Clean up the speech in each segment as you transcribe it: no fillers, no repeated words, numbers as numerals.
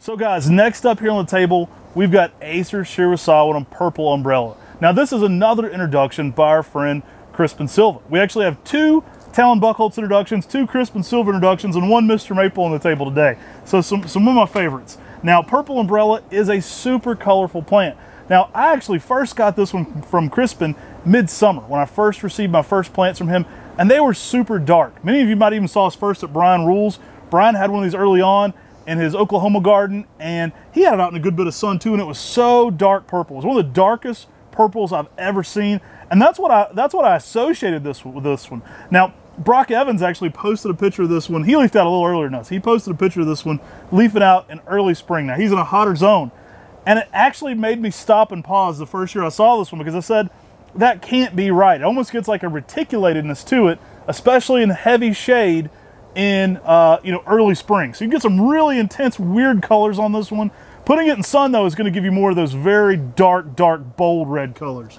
So guys, next up here on the table, we've got Acer shirasawanum purple umbrella. Now this is another introduction by our friend Crispin Silva. We actually have two Talon Buchholz introductions, two Crispin Silva introductions, and one MrMaple on the table today. So some of my favorites. Now purple umbrella is a super colorful plant. Now I actually first got this one from Crispin midsummer when I first received my first plants from him, and they were super dark. Many of you might even saw us first at Brian Rules. Brian had one of these early on in his Oklahoma garden, and he had it out in a good bit of sun too, and it was so dark purple. It was one of the darkest purples I've ever seen, and that's what I associated with this one. Now, Brock Evans actually posted a picture of this one. He leafed out a little earlier than us. He posted a picture of this one leafing out in early spring. Now, he's in a hotter zone, and it actually made me stop and pause the first year I saw this one, because I said, that can't be right. It almost gets like a reticulatedness to it, especially in heavy shade in early spring. So you get some really intense, weird colors on this one. Putting it in sun though is going to give you more of those very dark, bold red colors.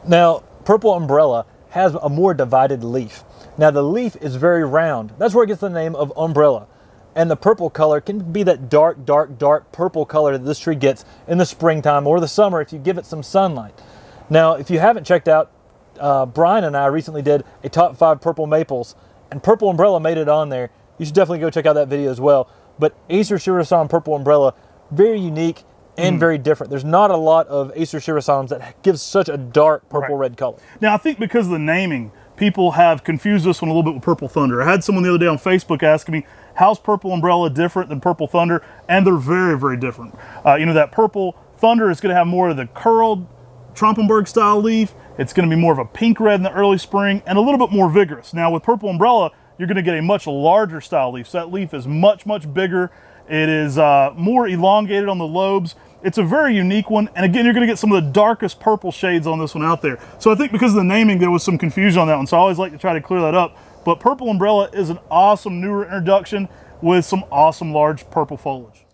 Now, purple umbrella has a more divided leaf. Now the leaf is very round. That's where it gets the name of umbrella. And the purple color can be that dark purple color that this tree gets in the springtime or the summer if you give it some sunlight. Now, if you haven't checked out, Brian and I recently did a top 5 purple maples, and purple umbrella made it on there. You should definitely go check out that video as well. But Acer shirasawanum purple umbrella, very unique and very different. There's not a lot of Acer shirasawanums that gives such a dark purple red color. Now, I think because of the naming, people have confused this one a little bit with Purple Thunder. I had someone the other day on Facebook asking me, how's Purple Umbrella different than Purple Thunder? And they're very different. That Purple Thunder is going to have more of the curled Trompenberg style leaf. It's going to be more of a pink red in the early spring and a little bit more vigorous. Now with Purple Umbrella, you're going to get a much larger style leaf. So that leaf is much bigger. It is more elongated on the lobes. It's a very unique one. And again, you're going to get some of the darkest purple shades on this one out there. So I think because of the naming, there was some confusion on that one. So I always like to try to clear that up. But Purple Umbrella is an awesome newer introduction with some awesome large purple foliage.